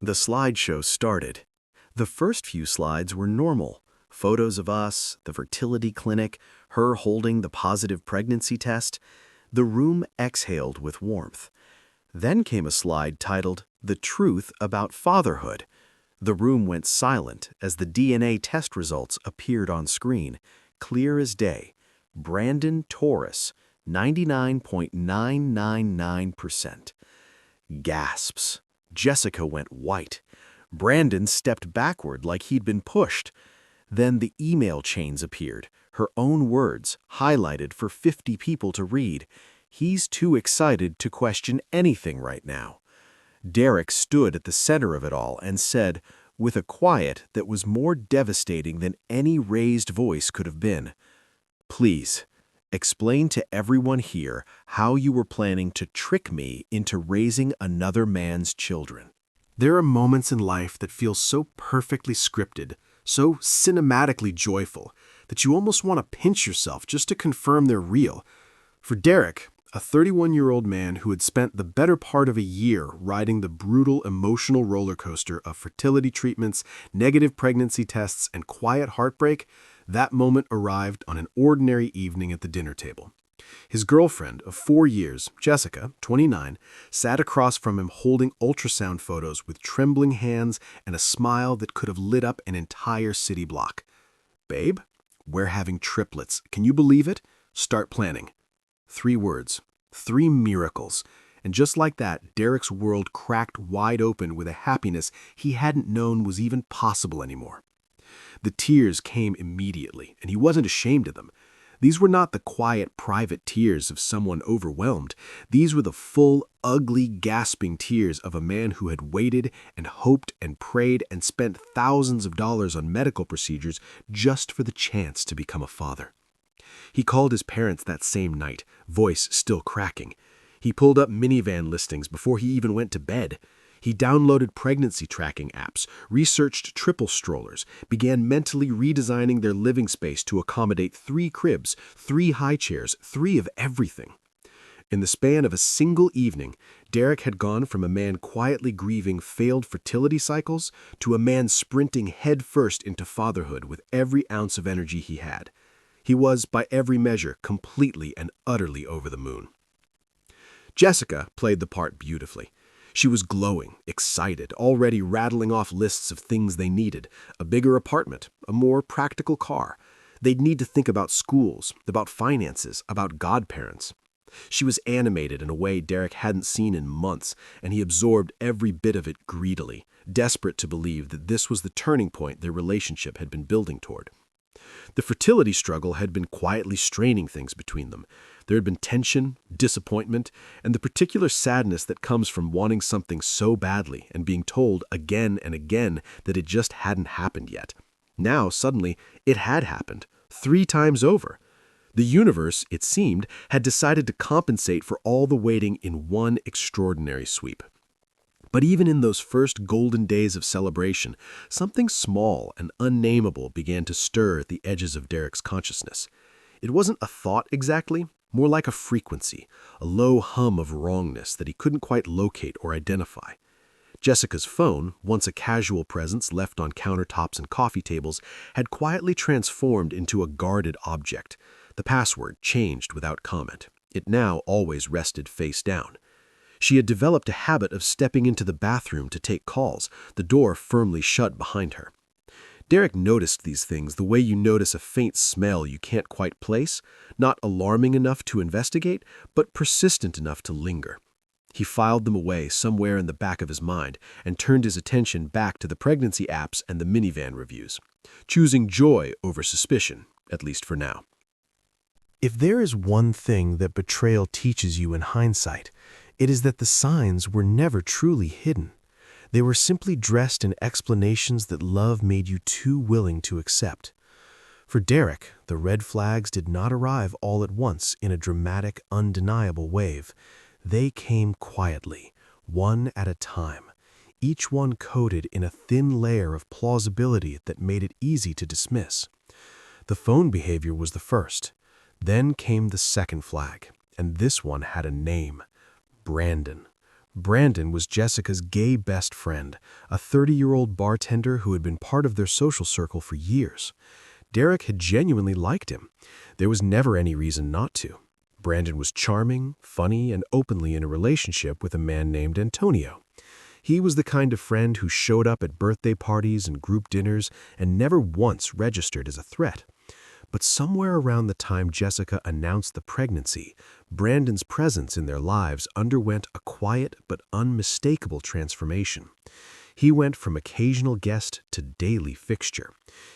The slideshow started. The first few slides were normal. Photos of us, the fertility clinic, her holding the positive pregnancy test. The room exhaled with warmth. Then came a slide titled, "The Truth About Fatherhood." The room went silent as the DNA test results appeared on screen, clear as day. Brandon Taurus, 99.999%. Gasps. Jessica went white. Brandon stepped backward like he'd been pushed. Then the email chains appeared, her own words, highlighted for 50 people to read. He's too excited to question anything right now. Derek stood at the center of it all and said, with a quiet that was more devastating than any raised voice could have been, "Please, explain to everyone here how you were planning to trick me into raising another man's children." There are moments in life that feel so perfectly scripted, so cinematically joyful, that you almost want to pinch yourself just to confirm they're real. For Derek, a 31-year-old man who had spent the better part of a year riding the brutal emotional roller coaster of fertility treatments, negative pregnancy tests, and quiet heartbreak, that moment arrived on an ordinary evening at the dinner table. His girlfriend of 4 years, Jessica, 29, sat across from him holding ultrasound photos with trembling hands and a smile that could have lit up an entire city block. "Babe, we're having triplets. Can you believe it? Start planning." 3 words, 3 miracles. And just like that, Derek's world cracked wide open with a happiness he hadn't known was even possible anymore. The tears came immediately, and he wasn't ashamed of them. These were not the quiet, private tears of someone overwhelmed. These were the full, ugly, gasping tears of a man who had waited and hoped and prayed and spent thousands of dollars on medical procedures just for the chance to become a father. He called his parents that same night, voice still cracking. He pulled up minivan listings before he even went to bed. He downloaded pregnancy tracking apps, researched triple strollers, began mentally redesigning their living space to accommodate 3 cribs, 3 high chairs, 3 of everything. In the span of a single evening, Derek had gone from a man quietly grieving failed fertility cycles to a man sprinting headfirst into fatherhood with every ounce of energy he had. He was, by every measure, completely and utterly over the moon. Jessica played the part beautifully. She was glowing, excited, already rattling off lists of things they needed: a bigger apartment, a more practical car. They'd need to think about schools, about finances, about godparents. She was animated in a way Derek hadn't seen in months, and he absorbed every bit of it greedily, desperate to believe that this was the turning point their relationship had been building toward. The fertility struggle had been quietly straining things between them. There had been tension, disappointment, and the particular sadness that comes from wanting something so badly and being told again and again that it just hadn't happened yet. Now, suddenly, it had happened, 3 times over. The universe, it seemed, had decided to compensate for all the waiting in one extraordinary sweep. But even in those first golden days of celebration, something small and unnameable began to stir at the edges of Derek's consciousness. It wasn't a thought exactly, more like a frequency, a low hum of wrongness that he couldn't quite locate or identify. Jessica's phone, once a casual presence left on countertops and coffee tables, had quietly transformed into a guarded object. The password changed without comment. It now always rested face down. She had developed a habit of stepping into the bathroom to take calls, the door firmly shut behind her. Derek noticed these things the way you notice a faint smell you can't quite place, not alarming enough to investigate, but persistent enough to linger. He filed them away somewhere in the back of his mind and turned his attention back to the pregnancy apps and the minivan reviews, choosing joy over suspicion, at least for now. If there is one thing that betrayal teaches you in hindsight, it is that the signs were never truly hidden. They were simply dressed in explanations that love made you too willing to accept. For Derek, the red flags did not arrive all at once in a dramatic, undeniable wave. They came quietly, one at a time, each one coated in a thin layer of plausibility that made it easy to dismiss. The phone behavior was the first. Then came the second flag, and this one had a name: Brandon. Brandon was Jessica's gay best friend, a 30-year-old bartender who had been part of their social circle for years. Derek had genuinely liked him. There was never any reason not to. Brandon was charming, funny, and openly in a relationship with a man named Antonio. He was the kind of friend who showed up at birthday parties and group dinners and never once registered as a threat. But somewhere around the time Jessica announced the pregnancy, Brandon's presence in their lives underwent a quiet but unmistakable transformation. He went from occasional guest to daily fixture.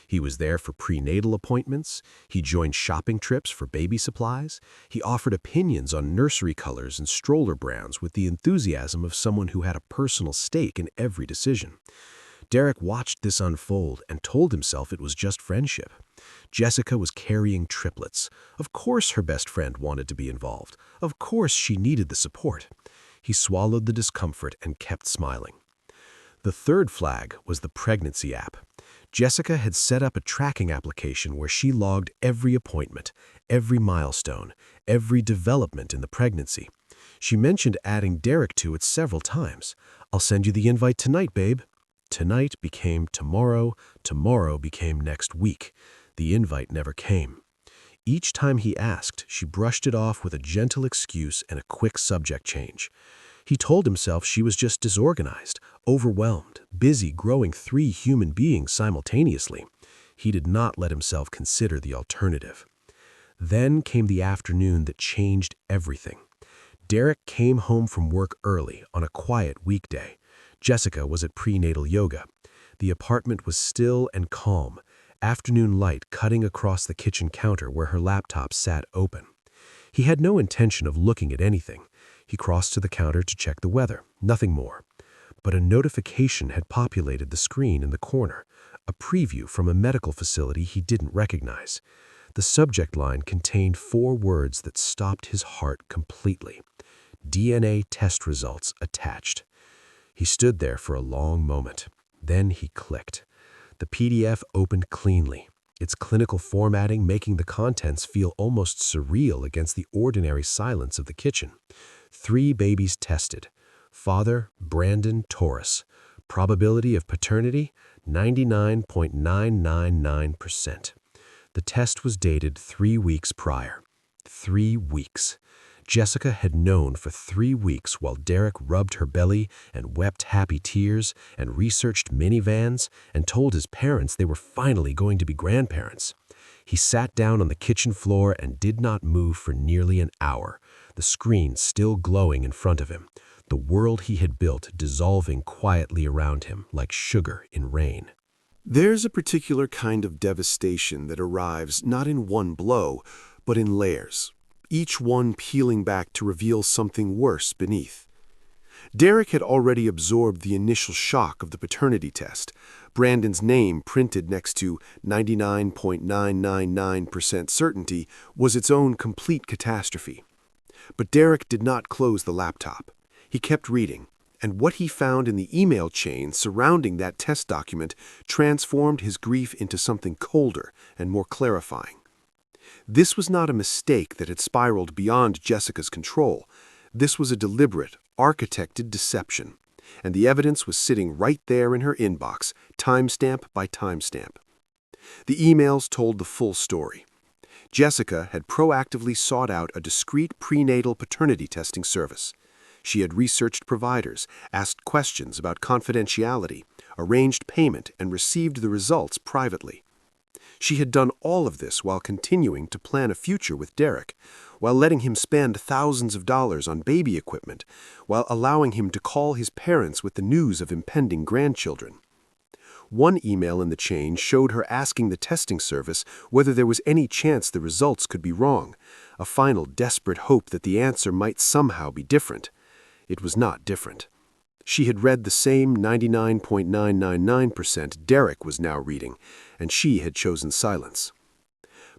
He was there for prenatal appointments, he joined shopping trips for baby supplies, he offered opinions on nursery colors and stroller brands with the enthusiasm of someone who had a personal stake in every decision. Derek watched this unfold and told himself it was just friendship. Jessica was carrying triplets. Of course her best friend wanted to be involved. Of course she needed the support. He swallowed the discomfort and kept smiling. The third flag was the pregnancy app. Jessica had set up a tracking application where she logged every appointment, every milestone, every development in the pregnancy. She mentioned adding Derek to it several times. "I'll send you the invite tonight, babe." Tonight became tomorrow, tomorrow became next week. The invite never came. Each time he asked, she brushed it off with a gentle excuse and a quick subject change. He told himself she was just disorganized, overwhelmed, busy growing 3 human beings simultaneously. He did not let himself consider the alternative. Then came the afternoon that changed everything. Derek came home from work early on a quiet weekday. Jessica was at prenatal yoga. The apartment was still and calm, afternoon light cutting across the kitchen counter where her laptop sat open. He had no intention of looking at anything. He crossed to the counter to check the weather, nothing more. But a notification had populated the screen in the corner, a preview from a medical facility he didn't recognize. The subject line contained 4 words that stopped his heart completely. DNA test results attached. He stood there for a long moment. Then he clicked. The PDF opened cleanly, its clinical formatting making the contents feel almost surreal against the ordinary silence of the kitchen. 3 babies tested. Father, Brandon Taurus. Probability of paternity, 99.999%. The test was dated 3 weeks prior. 3 weeks. Jessica had known for 3 weeks while Derek rubbed her belly and wept happy tears and researched minivans and told his parents they were finally going to be grandparents. He sat down on the kitchen floor and did not move for nearly an hour, the screen still glowing in front of him, the world he had built dissolving quietly around him like sugar in rain. There's a particular kind of devastation that arrives not in one blow, but in layers, each one peeling back to reveal something worse beneath. Derek had already absorbed the initial shock of the paternity test. Brandon's name printed next to 99.999% certainty was its own complete catastrophe. But Derek did not close the laptop. He kept reading, and what he found in the email chain surrounding that test document transformed his grief into something colder and more clarifying. This was not a mistake that had spiraled beyond Jessica's control. This was a deliberate, architected deception, and the evidence was sitting right there in her inbox, timestamp by timestamp. The emails told the full story. Jessica had proactively sought out a discreet prenatal paternity testing service. She had researched providers, asked questions about confidentiality, arranged payment, and received the results privately. She had done all of this while continuing to plan a future with Derek, while letting him spend thousands of dollars on baby equipment, while allowing him to call his parents with the news of impending grandchildren. One email in the chain showed her asking the testing service whether there was any chance the results could be wrong, a final desperate hope that the answer might somehow be different. It was not different. She had read the same 99.999% Derek was now reading, and she had chosen silence.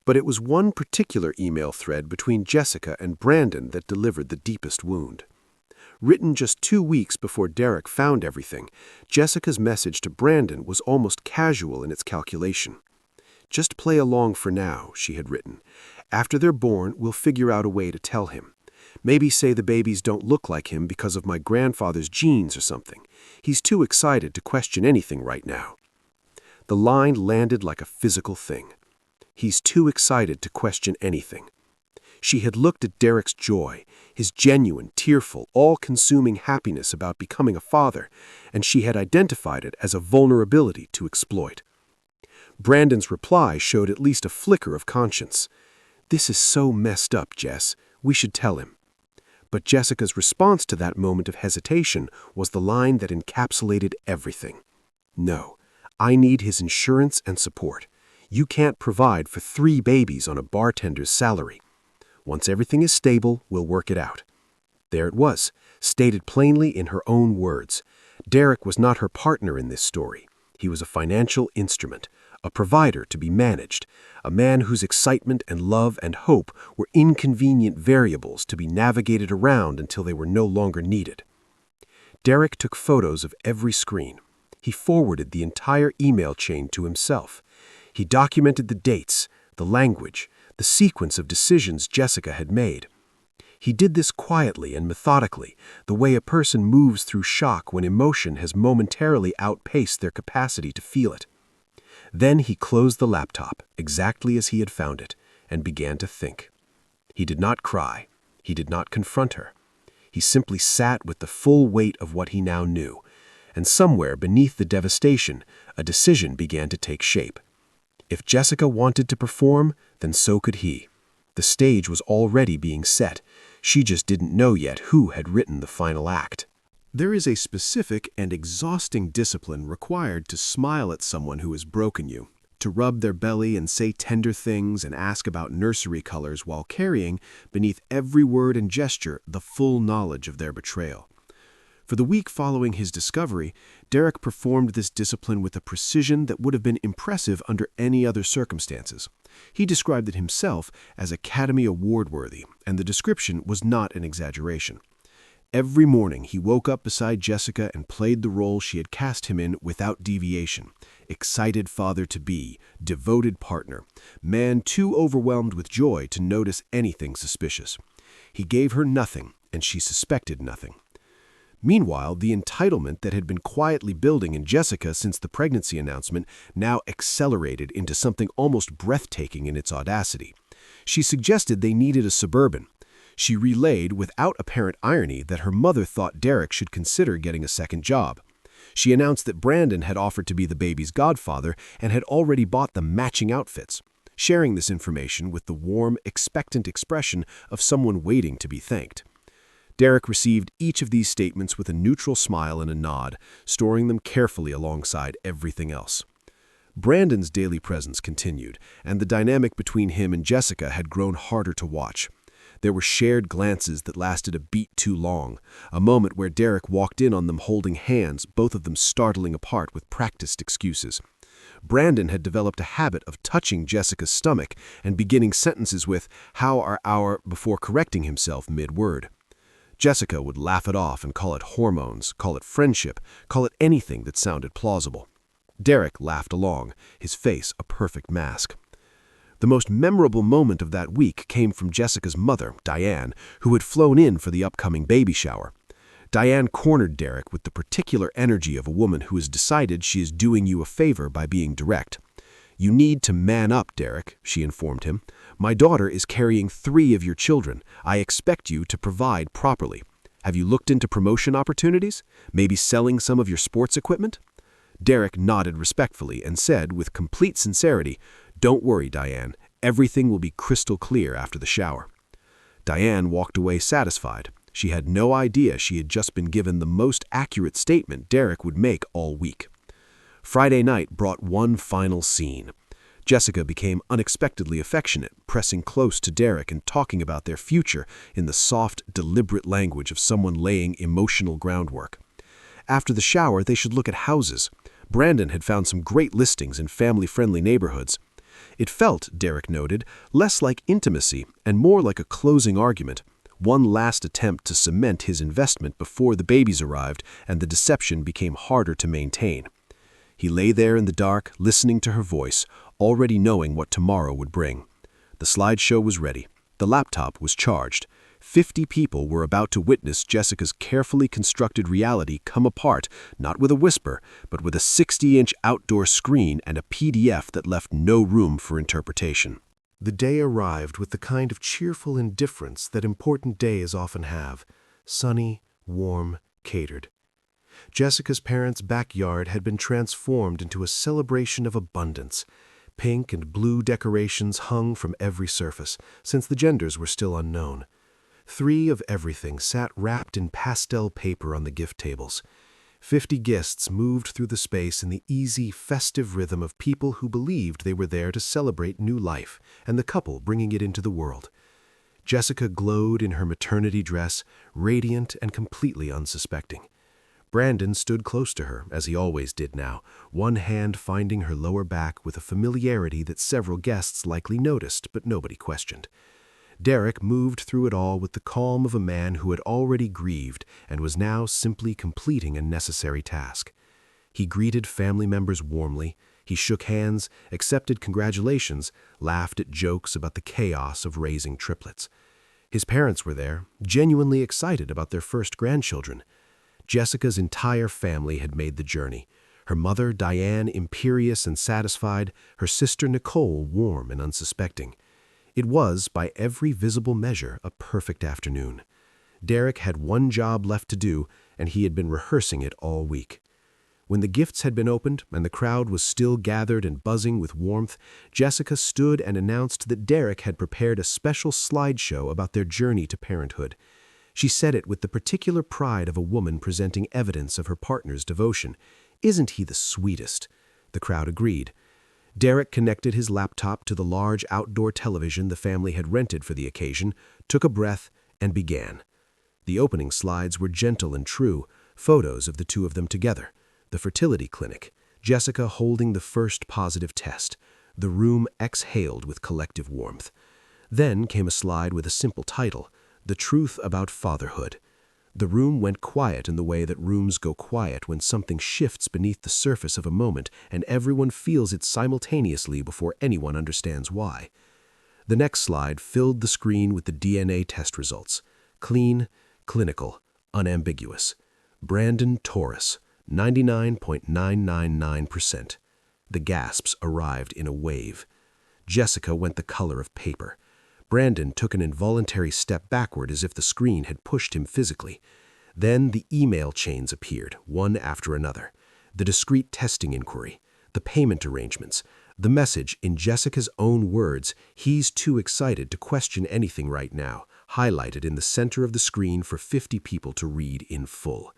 But it was one particular email thread between Jessica and Brandon that delivered the deepest wound. Written just 2 weeks before Derek found everything, Jessica's message to Brandon was almost casual in its calculation. "Just play along for now," she had written. "After they're born, we'll figure out a way to tell him. Maybe say the babies don't look like him because of my grandfather's genes or something. He's too excited to question anything right now. The line landed like a physical thing. He's too excited to question anything. She had looked at Derek's joy, his genuine, tearful, all-consuming happiness about becoming a father, and she had identified it as a vulnerability to exploit. Brandon's reply showed at least a flicker of conscience. "This is so messed up, Jess. We should tell him." But Jessica's response to that moment of hesitation was the line that encapsulated everything. "No, I need his insurance and support. You can't provide for 3 babies on a bartender's salary. Once everything is stable, we'll work it out." There it was, stated plainly in her own words. Derek was not her partner in this story. He was a financial instrument, a provider to be managed, a man whose excitement and love and hope were inconvenient variables to be navigated around until they were no longer needed. Derek took photos of every screen. He forwarded the entire email chain to himself. He documented the dates, the language, the sequence of decisions Jessica had made. He did this quietly and methodically, the way a person moves through shock when emotion has momentarily outpaced their capacity to feel it. Then he closed the laptop, exactly as he had found it, and began to think. He did not cry. He did not confront her. He simply sat with the full weight of what he now knew, and somewhere beneath the devastation, a decision began to take shape. If Jessica wanted to perform, then so could he. The stage was already being set. She just didn't know yet who had written the final act. There is a specific and exhausting discipline required to smile at someone who has broken you, to rub their belly and say tender things and ask about nursery colors while carrying, beneath every word and gesture, the full knowledge of their betrayal. For the week following his discovery, Derek performed this discipline with a precision that would have been impressive under any other circumstances. He described it himself as Academy Award-worthy, and the description was not an exaggeration. Every morning he woke up beside Jessica and played the role she had cast him in without deviation. Excited father-to-be, devoted partner, man too overwhelmed with joy to notice anything suspicious. He gave her nothing, and she suspected nothing. Meanwhile, the entitlement that had been quietly building in Jessica since the pregnancy announcement now accelerated into something almost breathtaking in its audacity. She suggested they needed a Suburban. She relayed, without apparent irony, that her mother thought Derek should consider getting a second job. She announced that Brandon had offered to be the baby's godfather and had already bought them matching outfits, sharing this information with the warm, expectant expression of someone waiting to be thanked. Derek received each of these statements with a neutral smile and a nod, storing them carefully alongside everything else. Brandon's daily presence continued, and the dynamic between him and Jessica had grown harder to watch. There were shared glances that lasted a beat too long, a moment where Derek walked in on them holding hands, both of them startling apart with practiced excuses. Brandon had developed a habit of touching Jessica's stomach and beginning sentences with, "How are our," before correcting himself mid-word. Jessica would laugh it off and call it hormones, call it friendship, call it anything that sounded plausible. Derek laughed along, his face a perfect mask. The most memorable moment of that week came from Jessica's mother, Diane, who had flown in for the upcoming baby shower. Diane cornered Derek with the particular energy of a woman who has decided she is doing you a favor by being direct. "You need to man up, Derek," she informed him. "My daughter is carrying 3 of your children. I expect you to provide properly. Have you looked into promotion opportunities? Maybe selling some of your sports equipment?" Derek nodded respectfully and said with complete sincerity, "Don't worry, Diane. Everything will be crystal clear after the shower." Diane walked away satisfied. She had no idea she had just been given the most accurate statement Derek would make all week. Friday night brought one final scene. Jessica became unexpectedly affectionate, pressing close to Derek and talking about their future in the soft, deliberate language of someone laying emotional groundwork. After the shower, they should look at houses. Brandon had found some great listings in family-friendly neighborhoods. It felt, Derek noted, less like intimacy and more like a closing argument, one last attempt to cement his investment before the babies arrived and the deception became harder to maintain. He lay there in the dark, listening to her voice, already knowing what tomorrow would bring. The slideshow was ready. The laptop was charged. 50 people were about to witness Jessica's carefully constructed reality come apart, not with a whisper, but with a 60-inch outdoor screen and a PDF that left no room for interpretation. The day arrived with the kind of cheerful indifference that important days often have: sunny, warm, catered. Jessica's parents' backyard had been transformed into a celebration of abundance. Pink and blue decorations hung from every surface, since the genders were still unknown. 3 of everything sat wrapped in pastel paper on the gift tables. 50 guests moved through the space in the easy, festive rhythm of people who believed they were there to celebrate new life and the couple bringing it into the world. Jessica glowed in her maternity dress, radiant and completely unsuspecting. Brandon stood close to her, as he always did now, one hand finding her lower back with a familiarity that several guests likely noticed, but nobody questioned. Derek moved through it all with the calm of a man who had already grieved and was now simply completing a necessary task. He greeted family members warmly, he shook hands, accepted congratulations, laughed at jokes about the chaos of raising triplets. His parents were there, genuinely excited about their first grandchildren. Jessica's entire family had made the journey. Her mother, Diane, imperious and satisfied, her sister, Nicole, warm and unsuspecting. It was, by every visible measure, a perfect afternoon. Derek had one job left to do, and he had been rehearsing it all week. When the gifts had been opened and the crowd was still gathered and buzzing with warmth, Jessica stood and announced that Derek had prepared a special slideshow about their journey to parenthood. She said it with the particular pride of a woman presenting evidence of her partner's devotion. "Isn't he the sweetest?" The crowd agreed. Derek connected his laptop to the large outdoor television the family had rented for the occasion, took a breath, and began. The opening slides were gentle and true, photos of the two of them together. The fertility clinic, Jessica holding the first positive test. The room exhaled with collective warmth. Then came a slide with a simple title: The Truth About Fatherhood. The room went quiet in the way that rooms go quiet when something shifts beneath the surface of a moment and everyone feels it simultaneously before anyone understands why. The next slide filled the screen with the DNA test results. Clean, clinical, unambiguous. Brandon Taurus, 99.999%. The gasps arrived in a wave. Jessica went the color of paper. Brandon took an involuntary step backward as if the screen had pushed him physically. Then the email chains appeared, one after another. The discreet testing inquiry, the payment arrangements, the message in Jessica's own words, "He's too excited to question anything right now," highlighted in the center of the screen for 50 people to read in full.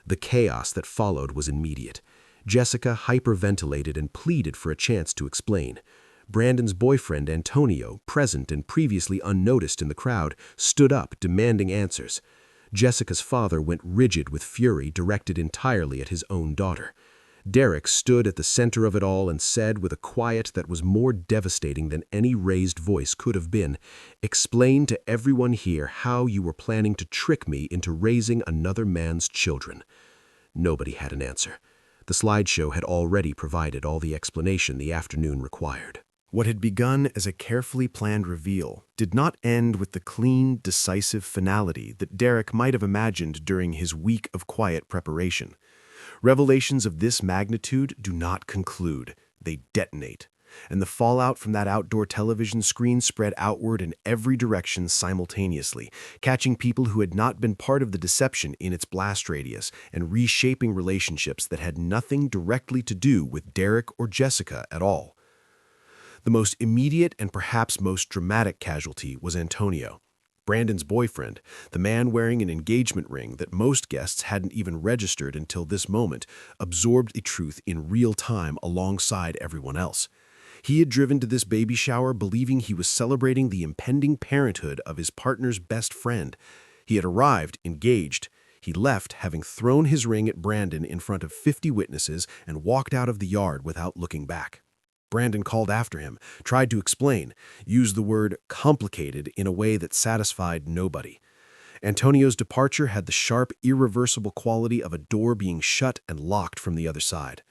The chaos that followed was immediate. Jessica hyperventilated and pleaded for a chance to explain. Brandon's boyfriend, Antonio, present and previously unnoticed in the crowd, stood up, demanding answers. Jessica's father went rigid with fury directed entirely at his own daughter. Derek stood at the center of it all and said with a quiet that was more devastating than any raised voice could have been, "Explain to everyone here how you were planning to trick me into raising another man's children." Nobody had an answer. The slideshow had already provided all the explanation the afternoon required. What had begun as a carefully planned reveal did not end with the clean, decisive finality that Derek might have imagined during his week of quiet preparation. Revelations of this magnitude do not conclude, they detonate. And the fallout from that outdoor television screen spread outward in every direction simultaneously, catching people who had not been part of the deception in its blast radius and reshaping relationships that had nothing directly to do with Derek or Jessica at all. The most immediate and perhaps most dramatic casualty was Antonio, Brandon's boyfriend, the man wearing an engagement ring that most guests hadn't even registered until this moment, absorbed the truth in real time alongside everyone else. He had driven to this baby shower believing he was celebrating the impending parenthood of his partner's best friend. He had arrived engaged. He left having thrown his ring at Brandon in front of 50 witnesses and walked out of the yard without looking back. Brandon called after him, tried to explain, used the word complicated in a way that satisfied nobody. Antonio's departure had the sharp, irreversible quality of a door being shut and locked from the other side.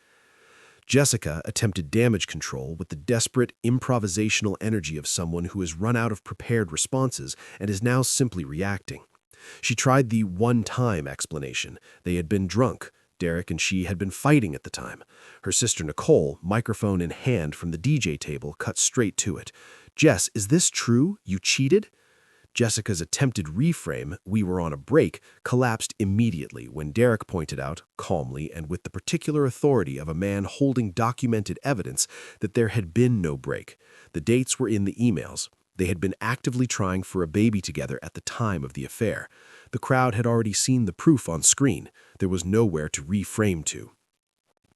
Jessica attempted damage control with the desperate, improvisational energy of someone who has run out of prepared responses and is now simply reacting. She tried the one-time explanation. They had been drunk. Derek and she had been fighting at the time. Her sister Nicole, microphone in hand from the DJ table, cut straight to it. "Jess, is this true? You cheated?" Jessica's attempted reframe, "we were on a break," collapsed immediately when Derek pointed out, calmly and with the particular authority of a man holding documented evidence, that there had been no break. The dates were in the emails. They had been actively trying for a baby together at the time of the affair. The crowd had already seen the proof on screen. There was nowhere to reframe to.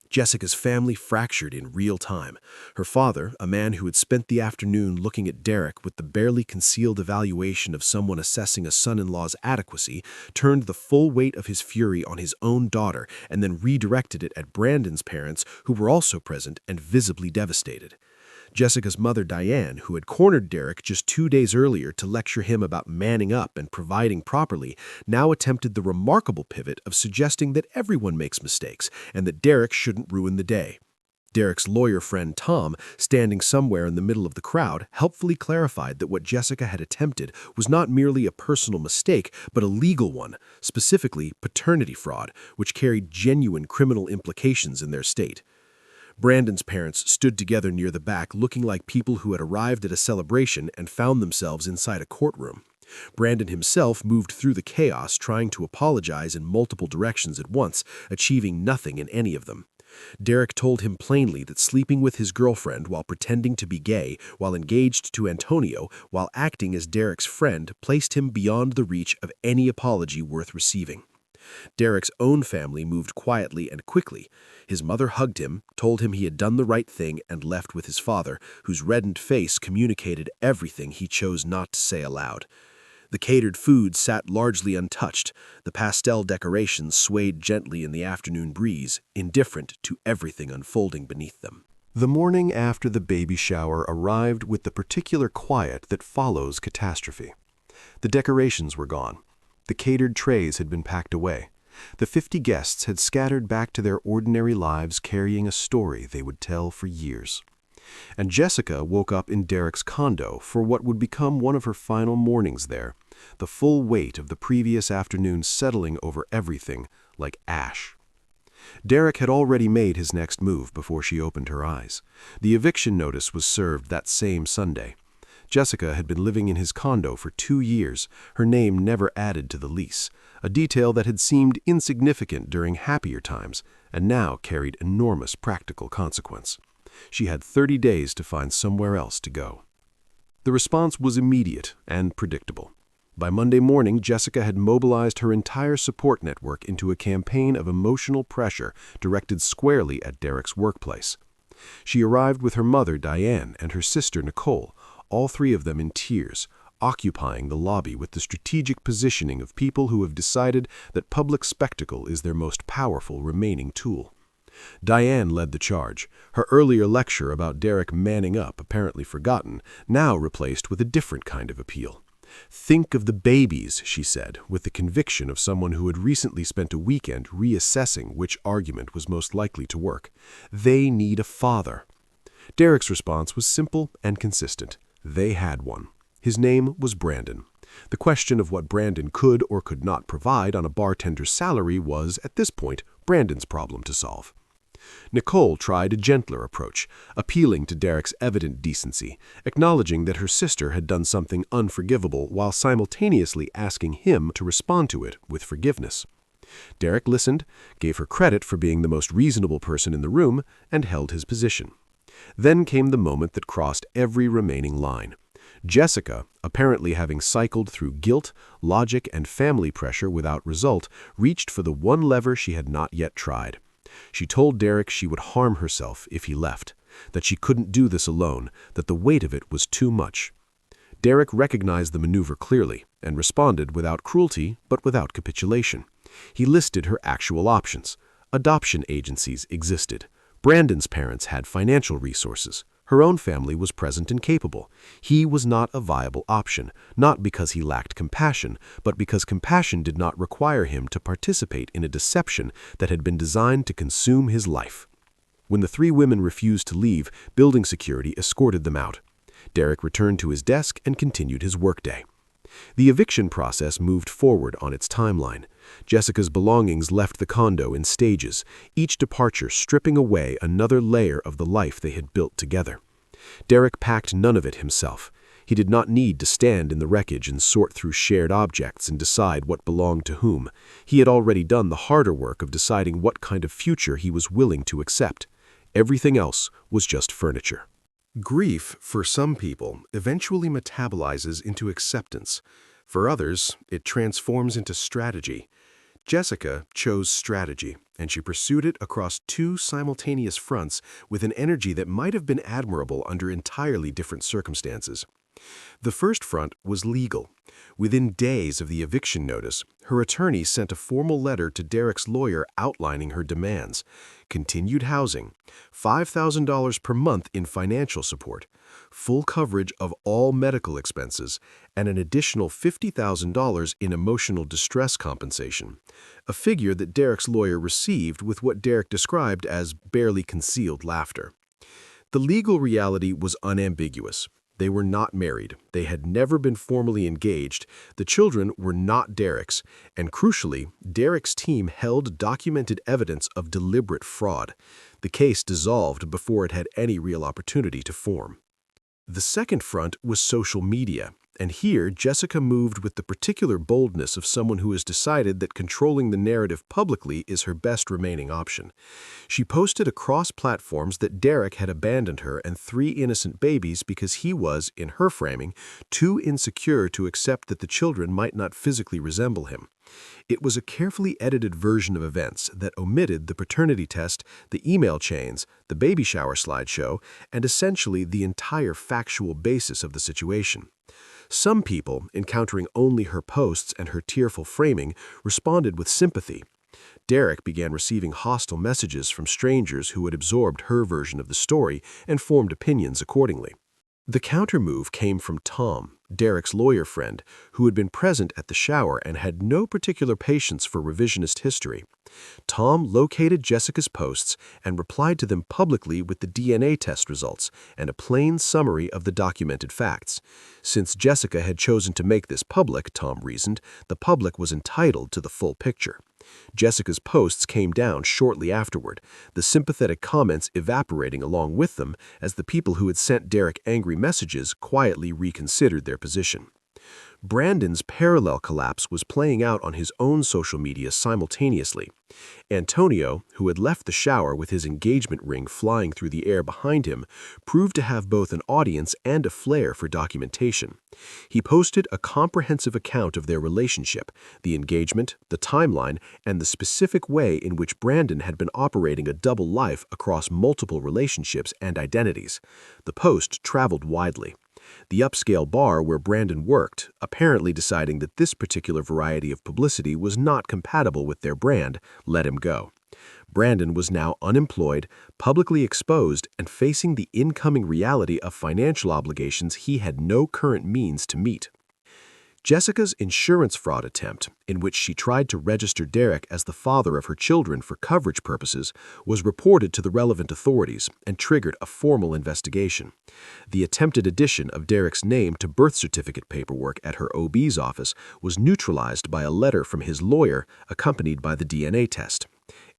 Jessica's family fractured in real time. Her father, a man who had spent the afternoon looking at Derek with the barely concealed evaluation of someone assessing a son-in-law's adequacy, turned the full weight of his fury on his own daughter and then redirected it at Brandon's parents, who were also present and visibly devastated. Jessica's mother, Diane, who had cornered Derek just 2 days earlier to lecture him about manning up and providing properly, now attempted the remarkable pivot of suggesting that everyone makes mistakes and that Derek shouldn't ruin the day. Derek's lawyer friend Tom, standing somewhere in the middle of the crowd, helpfully clarified that what Jessica had attempted was not merely a personal mistake, but a legal one, specifically paternity fraud, which carried genuine criminal implications in their state. Brandon's parents stood together near the back, looking like people who had arrived at a celebration and found themselves inside a courtroom. Brandon himself moved through the chaos, trying to apologize in multiple directions at once, achieving nothing in any of them. Derek told him plainly that sleeping with his girlfriend while pretending to be gay, while engaged to Antonio, while acting as Derek's friend, placed him beyond the reach of any apology worth receiving. Derek's own family moved quietly and quickly. His mother hugged him, told him he had done the right thing, and left with his father, whose reddened face communicated everything he chose not to say aloud. The catered food sat largely untouched. The pastel decorations swayed gently in the afternoon breeze, indifferent to everything unfolding beneath them. The morning after the baby shower arrived with the particular quiet that follows catastrophe. The decorations were gone. The catered trays had been packed away. The 50 guests had scattered back to their ordinary lives, carrying a story they would tell for years. And Jessica woke up in Derek's condo for what would become one of her final mornings there, the full weight of the previous afternoon settling over everything like ash. Derek had already made his next move before she opened her eyes. The eviction notice was served that same Sunday. Jessica had been living in his condo for 2 years, her name never added to the lease, a detail that had seemed insignificant during happier times and now carried enormous practical consequence. She had 30 days to find somewhere else to go. The response was immediate and predictable. By Monday morning, Jessica had mobilized her entire support network into a campaign of emotional pressure directed squarely at Derek's workplace. She arrived with her mother, Diane, and her sister, Nicole, all 3 of them in tears, occupying the lobby with the strategic positioning of people who have decided that public spectacle is their most powerful remaining tool. Diane led the charge, her earlier lecture about Derek manning up, apparently forgotten, now replaced with a different kind of appeal. "Think of the babies," she said, with the conviction of someone who had recently spent a weekend reassessing which argument was most likely to work. "They need a father." Derek's response was simple and consistent. They had one. His name was Brandon. The question of what Brandon could or could not provide on a bartender's salary was, at this point, Brandon's problem to solve. Nicole tried a gentler approach, appealing to Derek's evident decency, acknowledging that her sister had done something unforgivable while simultaneously asking him to respond to it with forgiveness. Derek listened, gave her credit for being the most reasonable person in the room, and held his position. Then came the moment that crossed every remaining line. Jessica, apparently having cycled through guilt, logic, and family pressure without result, reached for the one lever she had not yet tried. She told Derek she would harm herself if he left, that she couldn't do this alone, that the weight of it was too much. Derek recognized the maneuver clearly and responded without cruelty but without capitulation. He listed her actual options. Adoption agencies existed. Brandon's parents had financial resources. Her own family was present and capable. He was not a viable option, not because he lacked compassion, but because compassion did not require him to participate in a deception that had been designed to consume his life. When the three women refused to leave, building security escorted them out. Derek returned to his desk and continued his workday. The eviction process moved forward on its timeline. Jessica's belongings left the condo in stages, each departure stripping away another layer of the life they had built together. Derek packed none of it himself. He did not need to stand in the wreckage and sort through shared objects and decide what belonged to whom. He had already done the harder work of deciding what kind of future he was willing to accept. Everything else was just furniture. Grief, for some people, eventually metabolizes into acceptance. For others, it transforms into strategy. Jessica chose strategy, and she pursued it across two simultaneous fronts with an energy that might have been admirable under entirely different circumstances. The first front was legal. Within days of the eviction notice, her attorney sent a formal letter to Derek's lawyer outlining her demands: continued housing, $5,000 per month in financial support, full coverage of all medical expenses, and an additional $50,000 in emotional distress compensation, a figure that Derek's lawyer received with what Derek described as barely concealed laughter. The legal reality was unambiguous. They were not married, they had never been formally engaged, the children were not Derek's, and crucially, Derek's team held documented evidence of deliberate fraud. The case dissolved before it had any real opportunity to form. The second front was social media, and here Jessica moved with the particular boldness of someone who has decided that controlling the narrative publicly is her best remaining option. She posted across platforms that Derek had abandoned her and three innocent babies because he was, in her framing, too insecure to accept that the children might not physically resemble him. It was a carefully edited version of events that omitted the paternity test, the email chains, the baby shower slideshow, and essentially the entire factual basis of the situation. Some people, encountering only her posts and her tearful framing, responded with sympathy. Derek began receiving hostile messages from strangers who had absorbed her version of the story and formed opinions accordingly. The countermove came from Tom, Derek's lawyer friend, who had been present at the shower and had no particular patience for revisionist history. Tom located Jessica's posts and replied to them publicly with the DNA test results and a plain summary of the documented facts. Since Jessica had chosen to make this public, Tom reasoned, the public was entitled to the full picture. Jessica's posts came down shortly afterward, the sympathetic comments evaporating along with them as the people who had sent Derek angry messages quietly reconsidered their position. Brandon's parallel collapse was playing out on his own social media simultaneously. Antonio, who had left the shower with his engagement ring flying through the air behind him, proved to have both an audience and a flair for documentation. He posted a comprehensive account of their relationship, the engagement, the timeline, and the specific way in which Brandon had been operating a double life across multiple relationships and identities. The post traveled widely. The upscale bar where Brandon worked, apparently deciding that this particular variety of publicity was not compatible with their brand, let him go. Brandon was now unemployed, publicly exposed, and facing the incoming reality of financial obligations he had no current means to meet. Jessica's insurance fraud attempt, in which she tried to register Derek as the father of her children for coverage purposes, was reported to the relevant authorities and triggered a formal investigation. The attempted addition of Derek's name to birth certificate paperwork at her OB's office was neutralized by a letter from his lawyer accompanied by the DNA test.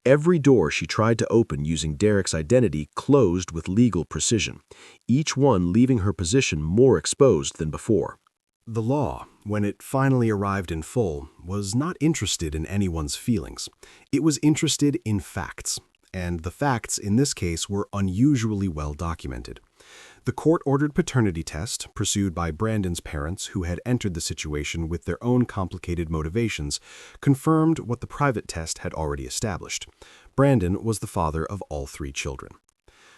Every door she tried to open using Derek's identity closed with legal precision, each one leaving her position more exposed than before. The law, when it finally arrived in full, was not interested in anyone's feelings. It was interested in facts, and the facts in this case were unusually well documented. The court-ordered paternity test, pursued by Brandon's parents who had entered the situation with their own complicated motivations, confirmed what the private test had already established. Brandon was the father of all three children.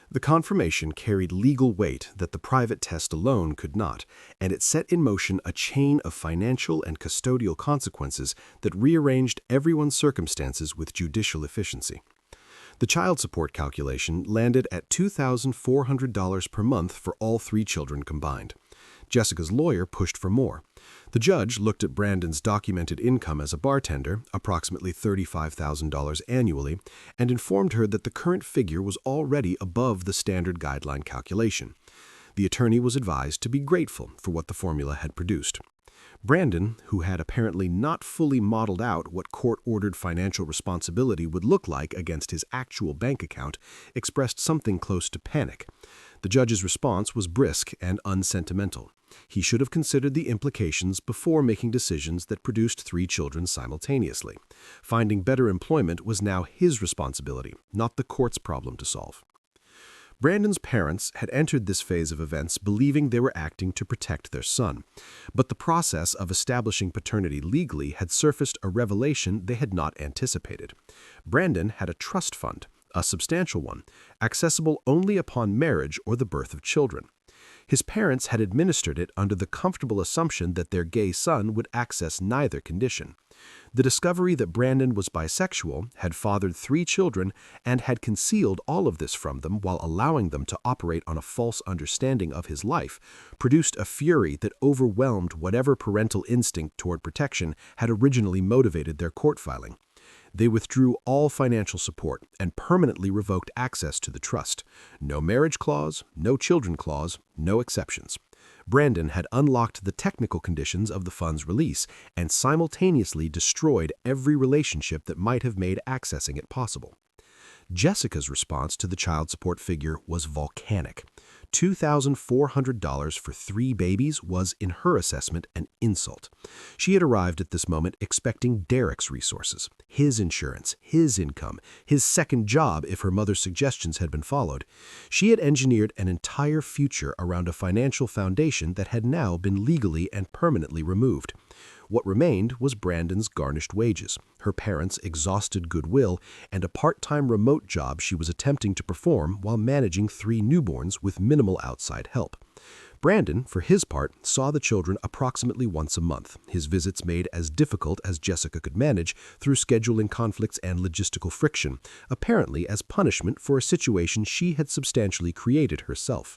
The confirmation carried legal weight that the private test alone could not, and it set in motion a chain of financial and custodial consequences that rearranged everyone's circumstances with judicial efficiency. The child support calculation landed at $2,400 per month for all three children combined. Jessica's lawyer pushed for more. The judge looked at Brandon's documented income as a bartender, approximately $35,000 annually, and informed her that the current figure was already above the standard guideline calculation. The attorney was advised to be grateful for what the formula had produced. Brandon, who had apparently not fully modeled out what court-ordered financial responsibility would look like against his actual bank account, expressed something close to panic. The judge's response was brisk and unsentimental. He should have considered the implications before making decisions that produced 3 children simultaneously. Finding better employment was now his responsibility, not the court's problem to solve. Brandon's parents had entered this phase of events believing they were acting to protect their son, but the process of establishing paternity legally had surfaced a revelation they had not anticipated. Brandon had a trust fund, a substantial one, accessible only upon marriage or the birth of children. His parents had administered it under the comfortable assumption that their gay son would access neither condition. The discovery that Brandon was bisexual, had fathered 3 children, and had concealed all of this from them while allowing them to operate on a false understanding of his life, produced a fury that overwhelmed whatever parental instinct toward protection had originally motivated their court filing. They withdrew all financial support and permanently revoked access to the trust. No marriage clause, no children clause, no exceptions. Brandon had unlocked the technical conditions of the fund's release and simultaneously destroyed every relationship that might have made accessing it possible. Jessica's response to the child support figure was volcanic. $2,400 for 3 babies was, in her assessment, an insult. She had arrived at this moment expecting Derek's resources, his insurance, his income, his second job if her mother's suggestions had been followed. She had engineered an entire future around a financial foundation that had now been legally and permanently removed. What remained was Brandon's garnished wages, her parents' exhausted goodwill, and a part-time remote job she was attempting to perform while managing 3 newborns with minimal outside help. Brandon, for his part, saw the children approximately once a month, his visits made as difficult as Jessica could manage through scheduling conflicts and logistical friction, apparently as punishment for a situation she had substantially created herself.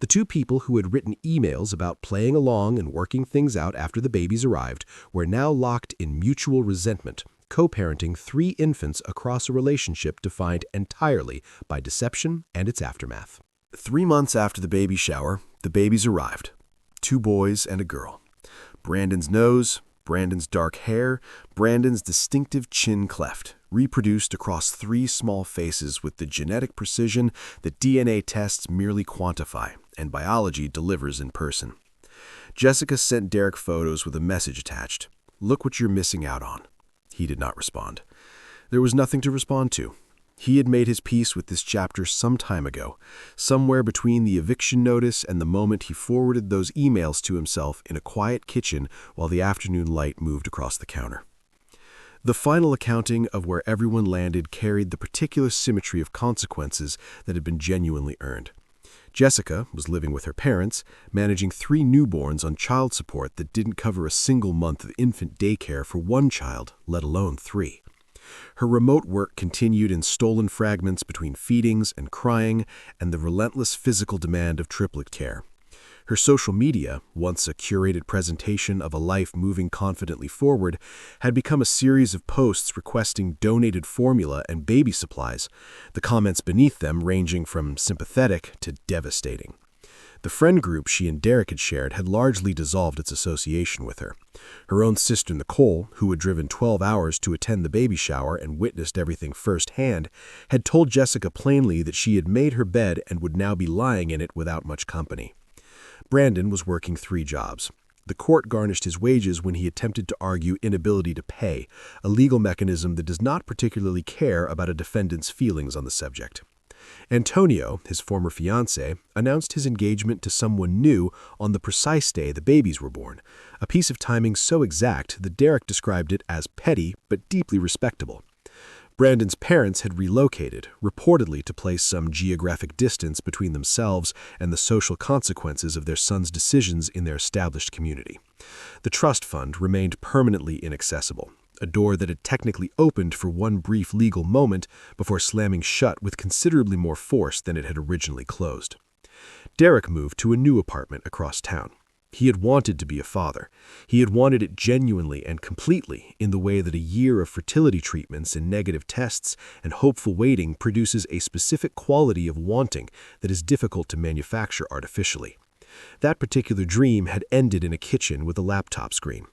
The 2 people who had written emails about playing along and working things out after the babies arrived were now locked in mutual resentment, co-parenting 3 infants across a relationship defined entirely by deception and its aftermath. 3 months after the baby shower, the babies arrived. 2 boys and a girl. Brandon's nose, Brandon's dark hair, Brandon's distinctive chin cleft, reproduced across 3 small faces with the genetic precision that DNA tests merely quantify and biology delivers in person. Jessica sent Derek photos with a message attached. "Look what you're missing out on." He did not respond. There was nothing to respond to. He had made his peace with this chapter some time ago, somewhere between the eviction notice and the moment he forwarded those emails to himself in a quiet kitchen while the afternoon light moved across the counter. The final accounting of where everyone landed carried the particular symmetry of consequences that had been genuinely earned. Jessica was living with her parents, managing 3 newborns on child support that didn't cover a single month of infant daycare for 1 child, let alone 3. Her remote work continued in stolen fragments between feedings and crying and the relentless physical demand of triplet care. Her social media, once a curated presentation of a life moving confidently forward, had become a series of posts requesting donated formula and baby supplies, the comments beneath them ranging from sympathetic to devastating. The friend group she and Derek had shared had largely dissolved its association with her. Her own sister Nicole, who had driven 12 hours to attend the baby shower and witnessed everything firsthand, had told Jessica plainly that she had made her bed and would now be lying in it without much company. Brandon was working 3 jobs. The court garnished his wages when he attempted to argue inability to pay, a legal mechanism that does not particularly care about a defendant's feelings on the subject. Antonio, his former fiancé, announced his engagement to someone new on the precise day the babies were born, a piece of timing so exact that Derek described it as petty but deeply respectable. Brandon's parents had relocated, reportedly to place some geographic distance between themselves and the social consequences of their son's decisions in their established community. The trust fund remained permanently inaccessible, a door that had technically opened for one brief legal moment before slamming shut with considerably more force than it had originally closed. Derek moved to a new apartment across town. He had wanted to be a father. He had wanted it genuinely and completely, in the way that a year of fertility treatments and negative tests and hopeful waiting produces a specific quality of wanting that is difficult to manufacture artificially. That particular dream had ended in a kitchen with a laptop screen.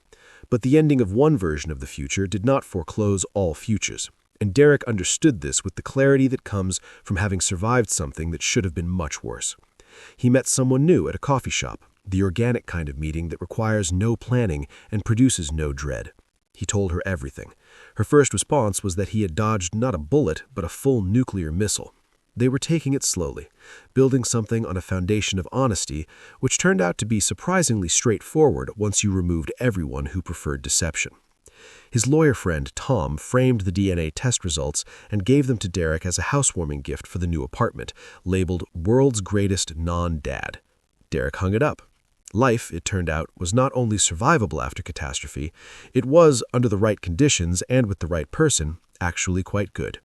But the ending of one version of the future did not foreclose all futures, and Derek understood this with the clarity that comes from having survived something that should have been much worse. He met someone new at a coffee shop, the organic kind of meeting that requires no planning and produces no dread. He told her everything. Her first response was that he had dodged not a bullet, but a full nuclear missile. They were taking it slowly, building something on a foundation of honesty, which turned out to be surprisingly straightforward once you removed everyone who preferred deception. His lawyer friend, Tom, framed the DNA test results and gave them to Derek as a housewarming gift for the new apartment, labeled World's Greatest Non-Dad. Derek hung it up. Life, it turned out, was not only survivable after catastrophe, it was, under the right conditions and with the right person, actually quite good.